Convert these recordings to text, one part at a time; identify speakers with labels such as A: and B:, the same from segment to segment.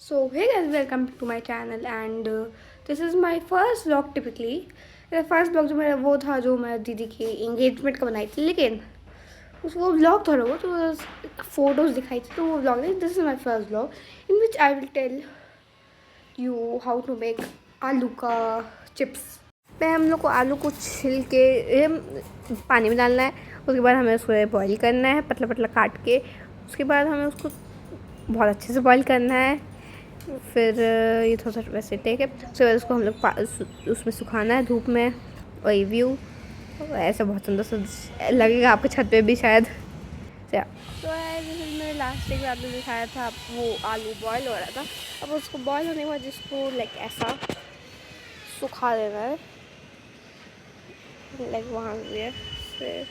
A: So hey guys, welcome to my channel and this is my first vlog typically. मेरा first blog जो मेरा वो था जो मैं दीदी की इंगेजमेंट का बनाई थी, लेकिन उस वो ब्लॉग था वो तो फोटोज़ दिखाई थी, तो वो ब्लॉग नहीं. This is my first blog in which I will tell you how to make aloo का चिप्स. पहले हम लोग को आलू को छिल के पानी में डालना है. उसके बाद हमें उसको बॉईल करना है पतला पतला काट के. उसके बाद हमें उसको बहुत अच्छे से बॉईल करना है. फिर ये थोड़ा सा वैसे टेक है. उसके बाद उसको हम लोग उसमें सुखाना है धूप में. वही व्यू ऐसा बहुत सुंदर सा लगेगा आपके छत पे भी शायद. तो मैंने लास्ट एक आपने दिखाया था वो आलू बॉईल हो रहा था. अब उसको बॉईल होने के बाद जिसको लाइक ऐसा सुखा देना है, लाइक वहाँ से फिर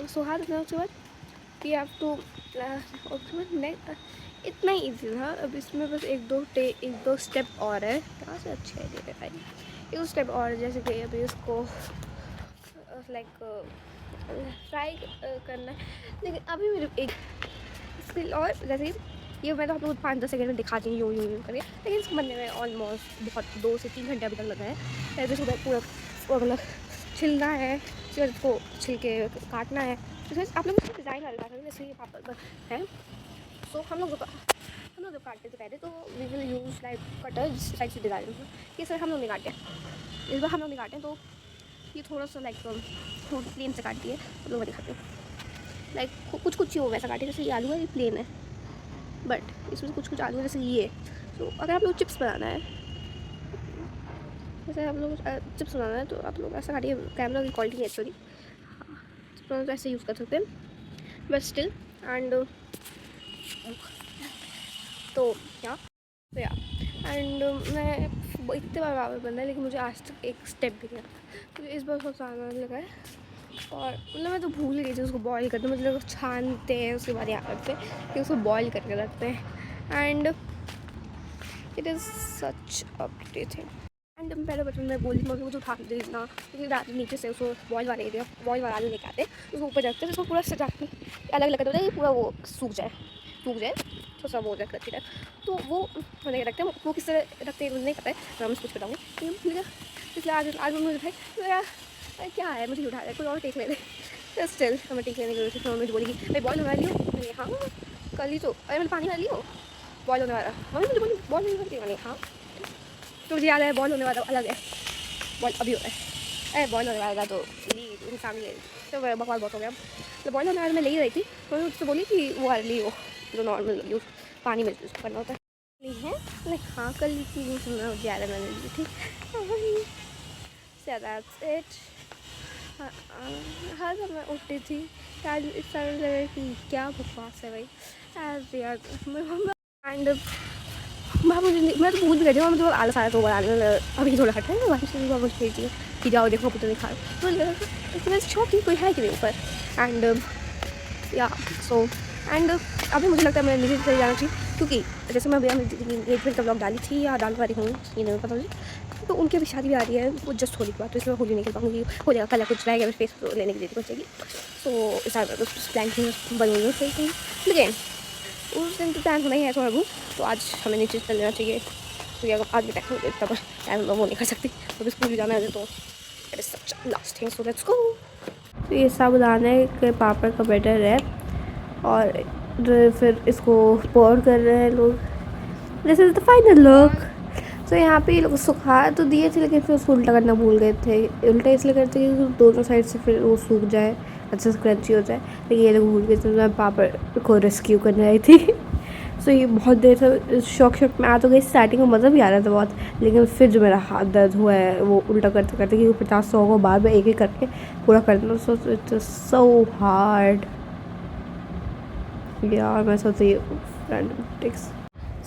A: सुखा देना. उसके बाद कि आप तो उसके बाद नहीं इतना ही ईजी था. अब इसमें बस एक दो स्टेप और है. कहाँ से अच्छी आइडिया है भाई. एक दो स्टेप और जैसे कि अभी इसको लाइक फ्राई करना है. लेकिन अभी मेरे एक स्किल और जैसे ये मैं तो आप लोग 5-10 सेकंड में दिखाती हूँ यूँ यूँ यूँ करके, लेकिन इसको बनने में ऑलमोस्ट बहुत 2 से 3 घंटे अभी तक लगा है. पहले इसको पूरा मतलब छिलना है, फिर इसको छिल के काटना है. तो आप लोग इसको डिज़ाइन वाले काटना है जैसे ये पापड़ है. सो हम लोग जो काटते थे पहले तो we will use like cutter जिस टाइप से डिज़ाइन. ये सर हम लोग नहीं काटे, इस बार हम लोग नहीं काटे. तो ये थोड़ा सा लाइक थोड़ी प्लेन से काटती है. हम लोग दिखाते हैं लाइक कुछ कुछ वो वैसा काटे. जैसे ये आलू है ये प्लेन है, बट इसमें कुछ कुछ आलू है जैसे ये. तो अगर आप लोग चिप्स बनाना है, जैसे आप लोग चिप्स बनाना है तो आप लोग ऐसा काटिए. कैमरा की क्वालिटी नहीं अच्छी. तो ऐसे यूज़ कर सकते हैं बट स्टिल. एंड तो या एंड मैं इतने बार पापड़ बन रहा है लेकिन मुझे आज तक एक स्टेप भी नहीं आता. तो इस बार बहुत आसान लगा है. और मतलब मैं तो भूल गई थी उसको बॉईल करते. मतलब छानते हैं उसके बाद यहाँ करते हैं कि उसको बॉईल करके रखते हैं. And it is such a pretty thing. And पहले बचपन में बोली मम्मी मुझे उठा के देना, क्योंकि रात नीचे से उसको बॉईल वाले एरिया बॉईल वाला आलू लेके आते उसको ऊपर रखते हैं. उसको पूरा सजा के अलग अलग करते हैं पूरा वो सूख जाए तो सब हो जाए करती है. तो वो मैंने रखते हैं. वो किस तरह रखते हैं मुझे नहीं पता है, मैं मुझे कुछ बताऊँगी. इसलिए आज मम्मी उठाई तो यार क्या है मुझे उठा रहा है कोई और टेक ले रहे. तो स्टिल हमें टेक लेने की वजह से मम्मी बोली कि भाई बॉयल होने वाली हो. मैंने हाँ कर ली. तो अरे मैंने पानी डाल लियो बॉयल होने वाला. मम्मी मुझे बोली बॉयल नहीं होती. मैंने हाँ. तो मुझे याद है बॉयल होने वाला अलग है, बॉयल अभी हो रहा है. अरे बॉयल होने वाला था तो ली सामने ले. तो बकवास बहुत हो गया. तो बॉयल होने वाला मैं ले ही रही थी. तो उससे बोली कि वो वाली ली हो जो नॉर्मल यूज़ पानी में यूज़ करना होता है. ली है मैंने हाँ कर ली थी. सुना ज़्यादा मैंने ली थी. So that's it. हर जब मैं उठती थी यार इस तरह लगा कि क्या बकवास है भाई यार. एंड मैं तो भूल भी गई थी. मुझे आलस आया तो बनाने अभी थोड़ा हटा है. वहीं से मुझे भेजी कि जाओ देखो पुत्र नहीं खा. तो लगा शौक ही कोई है कि नहीं ऊपर. एंड या सो एंड अभी मुझे लगता है मैं नीचे चले जाना चाहिए, क्योंकि जैसे मैं अभी एंगेजमेंट का ब्लॉग डाली थी या डाल पा रही हूँ ये नहीं पता मुझे. तो उनकी अभी शादी भी आ रही है वो जस्ट होली के बाद. तो इसमें होली नहीं कर पाऊँगी. हो जाएगा कल कुछ रहेगा फेस लेने की देती बचेगी. सो इस प्लान की बनी हुई सही थी, लेकिन उस दिन तो प्लान होना ही है थोड़ा बहुत. तो आज हमें नीचे चल जाना चाहिए, क्योंकि अगर आज भी टाइम इतना पर टाइम वो नहीं कर सकती. तो स्कूल भी जाना है तो it is such last thing. So let's go. तो ये साबुदाने के पापड़ का बैटर है और फिर इसको पोर कर रहे हैं लोग. This is the final look. तो यहाँ पे ये लोग सुखा तो दिए थे, लेकिन फिर उसको उल्टा करना भूल गए थे. उल्टा इसलिए करते हैं कि दोनों साइड से फिर वो सूख जाए, अच्छे से क्रंची हो जाए. लेकिन ये लोग भूल गए थे. मैं पापड़ को रेस्क्यू करने आई थी. सो ये बहुत देर से शौक में आ तो गई. स्टार्टिंग में मज़ा भी आ रहा था बहुत, लेकिन फिर जो मेरा हाथ दर्द हुआ है वो उल्टा करते करते, क्योंकि 50-100 को बार बार एक एक करके पूरा करना. सो इट्स सो हार्ड यार. मैं सोचती रैंडम टिक्स.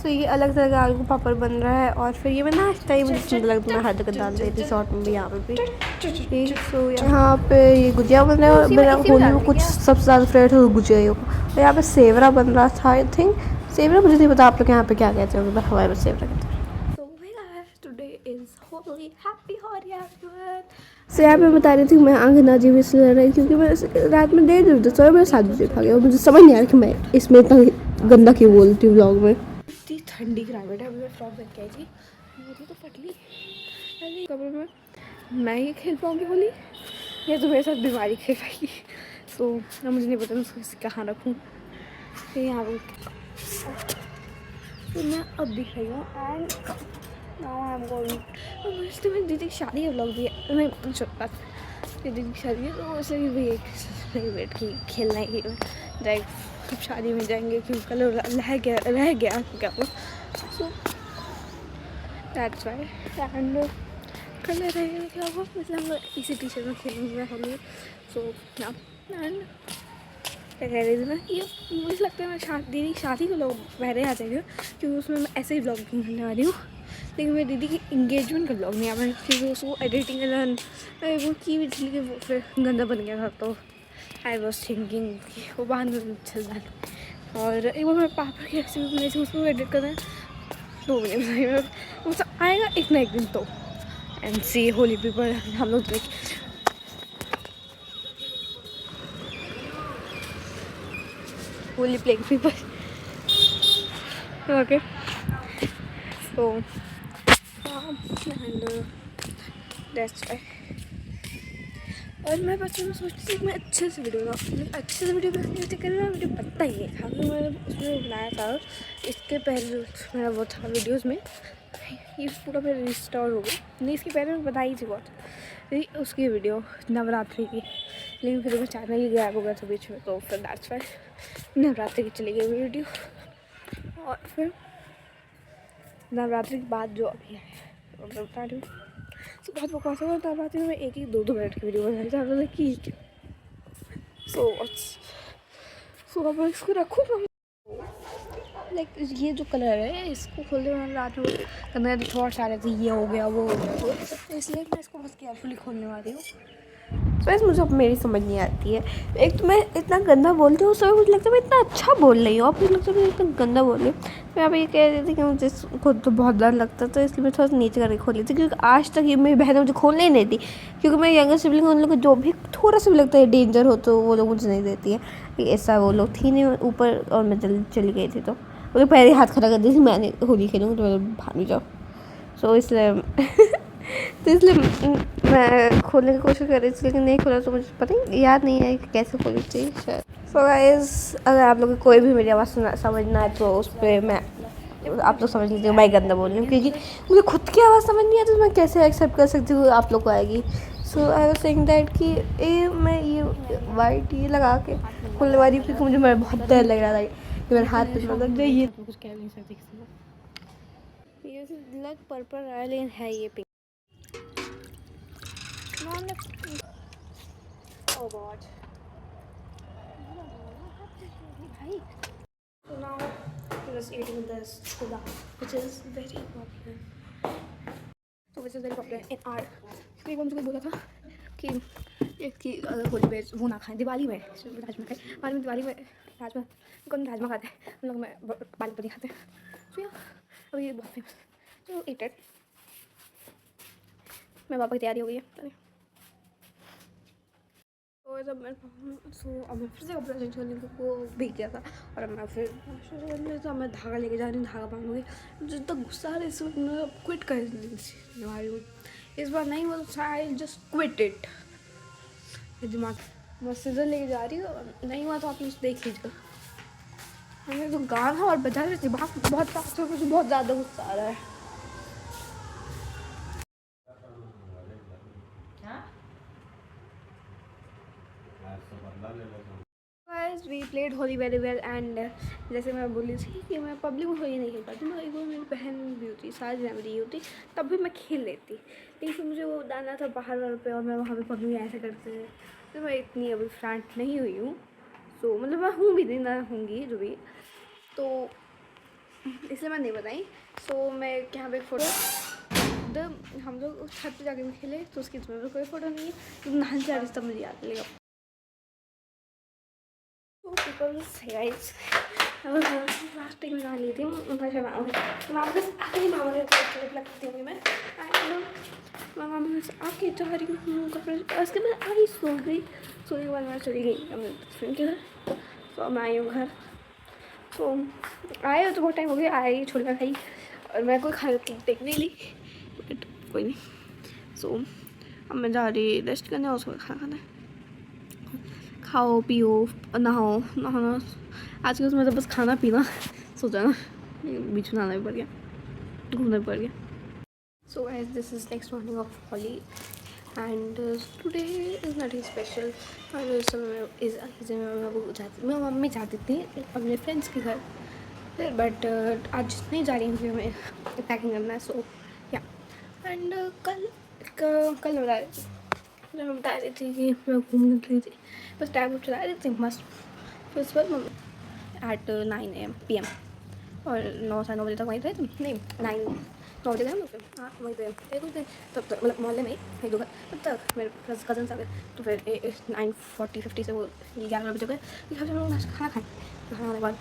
A: सो ये अलग तरह का आलू का पापड़ बन रहा है. और फिर ये मैं नाश्ता ही मुझे सुंदर लगता है. मैं हर जगह डाल देती शॉर्ट में भी यहाँ पे भी. सो यहाँ पे ये गुजिया बन रहा है. और मेरा होली में कुछ सबसे ज़्यादा फेवरेट है गुजिया ही होगा. और यहाँ पे सेवरा बन रहा था. आई थिंक सेवरा, मुझे नहीं पता आप लोग यहाँ पे क्या कहते हैं. हवाई में सेवरा कहते हैं. So hey guys, today is Holi. Happy Holi everyone. तो यहाँ पे बता रही थी मैं आंख ना जी इसलिए रही क्योंकि मैं रात में 1:30 बजे सोया, मैं 7 बजे खा गया और मुझे समझ नहीं आ रहा कि मैं इसमें इतना गंदा क्यों बोलती हूँ व्लॉग में। इतनी ठंडी क्लाइमेट है, अभी मैं फ्रॉक पहन के आई थी, मुझे तो फटली अरे कमरे में मैं ही खेल पाऊँगी होली या तो मेरे साथ बीमारी खेल पाएगी। सो अब मुझे नहीं पता मैं उसको कहाँ रखूँ, तो यहाँ पर तो मैं अब दिख रही हूँ and now I am going. और मुझे मेरी दीदी की शादी का व्लॉग भी है, मैं दीदी की शादी है तो वैसे भी नहीं वेट की खेलना ही डायरेक्ट शादी में जाएंगे क्योंकि कल रह गया क्या वो, सो दैट्स वाई एंड कल रहेगा क्या हुआ मतलब हम लोग इसी टी शर्ट में खेलेंगे हम लोग। सो एंड क्या कह रही थी मैं, ये मुझे लगता है मैं दीदी की शादी को लोग पहले आ जाएंगे क्योंकि उसमें मैं ऐसे ही ब्लॉग करने वाली हूँ, लेकिन मेरी दीदी की इंगेजमेंट का ब्लॉग नहीं आ पाया क्योंकि उसको एडिटिंग वो की भी थी लेकिन वो फिर गंदा बन गया था। तो आई वॉज थिंकिंग कि वो बाद में चल जाए। और एक बार मेरे पापा की रेसिपी बनाई थी उसको एडिट करना है 2 महीने में वो सब आएगा एक ना एक दिन। तो एंड सी होली पीपल हम लोग देख Holi playing people okay. So and that's why. और मैं बच्चों में सोचती थी कि मैं अच्छे से वीडियो बनाऊँ, अच्छे से वीडियो बनाने के लिए मुझे पता ही है था कि मैंने उसमें बनाया था इसके पहले मेरा वो था वीडियोज़ में ये पूरा मेरा रिस्टोर हो गया, नहीं इसके पहले मैं बताई थी बहुत उसकी वीडियो नवरात्रि की, लेकिन फिर वो चैनल ही गायब हो गया था बीच में। तो फिर दैट्स वाई नवरात्रि की चली गई वीडियो। और फिर नवरात्रि के बाद जो अभी है मैं बता रही हूँ तो बहुत बकवास होगा, तब आती हूँ मैं 1-2 मिनट की वीडियो बनाई था कि सो अब इसको रखूँ लाइक ये जो कलर है इसको खोलने में रात में करना थॉट्स आ रहे थे ये हो गया वो हो गया तो इसलिए मैं इसको बस केयरफुली खोलने वाली हूँ। वैसे मुझे अब मेरी समझ नहीं आती है, एक तो मैं इतना गंदा बोलती हूँ उस समय मुझे लगता है मैं इतना अच्छा बोल रही हूँ और फिर लगता है मैं इतना गंदा बोल रही हूँ। मैं यहाँ पे ये कह रही थी कि मुझे खुद तो बहुत डर लगता तो इसलिए मैं थोड़ा सा नीचे करके खोल लेती क्योंकि आज तक ये मेरी बहन मुझे खोलने ही नहीं दी क्योंकि मैं यंगर सिबलिंग उन लोग को जो भी थोड़ा सा भी लगता है डेंजर हो तो वो लोग मुझे नहीं देती है। ऐसा वो लोग थी नहीं ऊपर और मैं चली गई थी तो मुझे पहले हाथ खड़ा कर दी थी मैंने होली खेलूँगी तो मैं भाग जाओ। सो इसलिए तो इसलिए मैं खोलने की कोशिश कर रही थी लेकिन नहीं खोला तो मुझे पता नहीं याद नहीं है कि कैसे खोलनी चाहिए शायद। सो गाइस अगर आप लोग को कोई भी मेरी आवाज़ समझना है तो उस पर मैं आप लोग समझ लीजिए मैं गंदा बोल रही हूँ क्योंकि मुझे खुद की आवाज़ समझ नहीं आती तो मैं कैसे एक्सेप्ट कर सकती हूँ आप लोग को आएगी। सो आई वाज सेइंग दैट कि मैं ये वाइट ये लगा के खोलने वाली हूँ क्योंकि मुझे मेरा बहुत डर लग रहा था कि मेरे हाथ पे मतलब ये कुछ कह नहीं सकती किसी को। ये लग पर्पल है लेकिन है ये पिंक। Oh God. भाई so now I'm just eating this chuda which is very popular in our क्योंकि मुझे बोला था कि इसकी अगर होली पे वो ना खाएं दिवाली में राजमा खाएं हमारे में दिवाली में राजमा कौन राजमा खाते हैं हम लोग में पालक पनीर खाते हैं। सो अब ये बहुत फेमस तो ईट इट। मेरे पापा की तैयारी हो गई है तो जब मैं अब मैं फिर से कपड़ा चेंज करने को भीग गया था और अब मैं फिर तो मैं धागा लेके जा रही हूँ धागा बांधूंगी जितना गुस्सा आ रहा है इस वक्त मैं क्विट करने वाली हूँ इस बार नहीं वो आई जस्ट क्विट इट। दिमाग मैं सीजर लेके जा रही हूँ नहीं हुआ तो आप लोग देख लीजिएगा। मैंने तो गाना और बजा रही दिमाग बहुत फास्ट हो मुझे बहुत ज़्यादा गुस्सा आ रहा है। Guys, we played Holi very well and जैसे मैं बोली थी कि मैं पब्लिक में होली नहीं खेल पाती मैं एक बार मेरी बहन भी होती 7 जनवरी होती तब भी मैं खेल लेती लेकिन फिर मुझे वो डालना था बाहर वाले पे और मैं वहाँ पे पब्लिक में ऐसे करते हैं तो मैं इतनी अभी फ्रैंक नहीं हुई हूँ। सो मतलब मैं हूँ भी नहीं ना होंगी जो भी तो इसलिए मैं नहीं बताई। सो मैं यहाँ पे फ़ोटो हम लोग छत पे जाके खेले तो उसकी तुम्हें कोई फ़ोटो नहीं है तो नहाने जा रही तब मुझे याद लेगा। pimples. Hey guys, I was last time बना ली थी मुझे वापस आके मामा के क्लिप लगती हूँ मैं मामा से आके जा रही हूँ कपड़े उसके बाद आई सो गई सोने के बाद मैं चली गई अपने फ्रेंड के घर तो मैं आई हूँ घर तो आए तो बहुत टाइम हो गया आई छोला खाई और मैं कोई खाना देख नहीं ली बट कोई नहीं सो अब मैं जा रही रेस्ट करने और उसको खाना खाना है खाओ पियो नहाओ नहाना आज के उसमें तो बस खाना पीना सोचा ना बीच में आना भी पड़ गया घूमना भी पड़ गया so guys this is next morning of Holi and today is not special और उस समय मैं मम्मी जाती थी अपने फ्रेंड्स के घर बट आज नहीं जा रही हूँ क्योंकि हमें पैकिंग करना है सो या एंड कल मैं बता रही थी कि मैं घूमने गई थी बस टाइम चला रही थी मस्त फिर उसके बाद एट 9 PM और 9 बजे तक वहीं थे तुम नहीं 9 बजे गए हम लोग फिर हाँ वहीं पे थे कुछ दिन तब तक मतलब मोहल्ले में एक दो घर तब तक मेरे कज़न आ गए तो फिर 9:40-50 से वो 11 बजे गए फिर हम लोग नाश्ता खाना खाएँ खाना खाने के बाद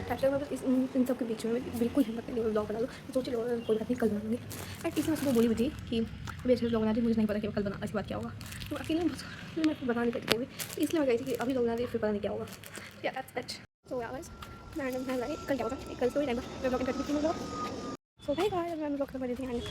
A: टाइम वापस इन सब के बीच में बिल्कुल हिम्मत नहीं ब्लॉग बना दो सोचे लोग कोई बात नहीं कल बना लूँगी एट किसी में बोली भी थी कि अभी अच्छे ब्लॉग बना दी मुझे नहीं पता कि कल बना अच्छी बात क्या होगा तो अकेले फिर मैं बना नहीं पाती कभी इसलिए मैं कही थी कि अभी लोग बना दी फिर पता नहीं क्या होगा या that's so guys random time लगे कल क्या होगा कल कोई टाइम मैं ब्लॉग करती थी सो भाई गाइस मैं ब्लॉग कर रही थी एंड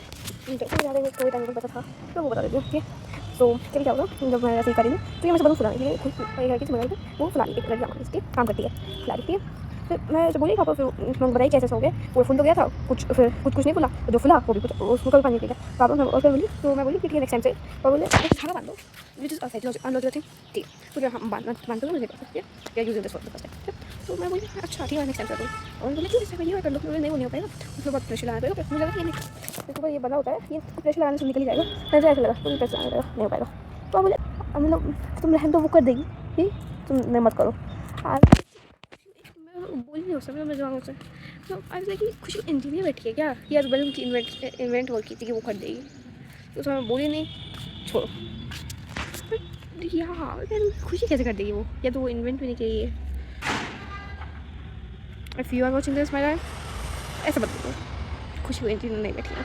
A: जो ज़्यादा कोई टाइम पता था तो वो बता देती हूँ ठीक है सो कभी क्या होगा जब मैं ऐसे ही करी तो ये मैं बलून फुलाने के लिए किसी महिला वो फुला दी एक लड़की इसकी काम करती है फुला देती है फिर मैं जब बोली पापा फिर मैं बताई कैसे सो गए वो फुल तो गया था कुछ नहीं फुला जो फुला वो भी कुछ उसमें कभी पानी पी गया पापा मैं और फिर बोली तो मैं बोली कि ठीक है नेक्स्ट टाइम से और बोले धागा बांध दो विच इज़ अनलॉजिकल थिंग ठीक तो हम बांध दो मुझे कर सकती है या यूज दिस फर्स्ट टाइम तो मैं बोली अच्छा ठीक है नेक्स्ट टाइम कर दो और बोले क्यों इस ये कर लो नहीं वो नहीं हो पाएगा उसमें बहुत प्रेशर लगाना पड़ेगा मुझे लगा ये नहीं तो ये बना होता है ये प्रेशर लगाने से निकल जाएगा मुझे ऐसा लगा तो प्रेशर लगाना पड़ेगा नहीं हो पाएगा तो बोले मतलब तुम रहन दो वो कर देगी ठीक तुम नहीं मत करो बोल नहीं हो सकता मैं जवाब से तो आज लाइक खुशी इंजीनियर बैठी है क्या यार बलून की इन्वेंट हो की थी कि वो कर देगी तो उसमें बोली नहीं छोड़ो यार खुशी कैसे कर देगी वो या तो वो इन्वेंट भी नहीं की है if you are watching this my life ऐसा बता दो खुशी इंजीनियर नहीं बैठी है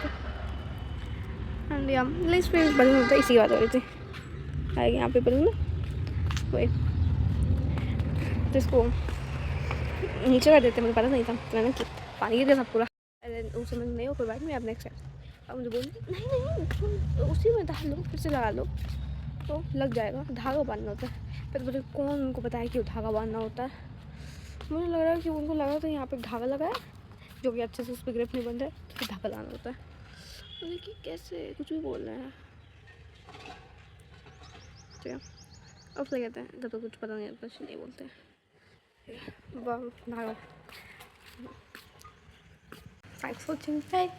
A: एंड या लाइफ में बलून होता है इसी बात हो रही थी आएगी यहाँ पे बलून कोई तो इसको नीचे कर देते मुझे पता नहीं था तो मैंने पानी गिर गया सब पूरा उस समय नहीं हो कोई बात नहीं आप नेक्स्ट टाइम अब मुझे बोली नहीं उसी में डाल लो फिर से लगा लो तो लग जाएगा धागा बांधना होता है फिर मुझे कौन उनको बताया कि वो धागा बांधना होता है मुझे लग रहा है कि उनको लगा तो यहाँ पे धागा लगा है जो कि अच्छे से उस पर ग्रिप नहीं बन रहा है तो फिर धागा लगाना होता है मुझे कि कैसे कुछ भी बोल रहे हैं ठीक है अब क्या कहते हैं जब तो कुछ पता नहीं कुछ नहीं बोलते हैं Wow, thanks for watching. Bye.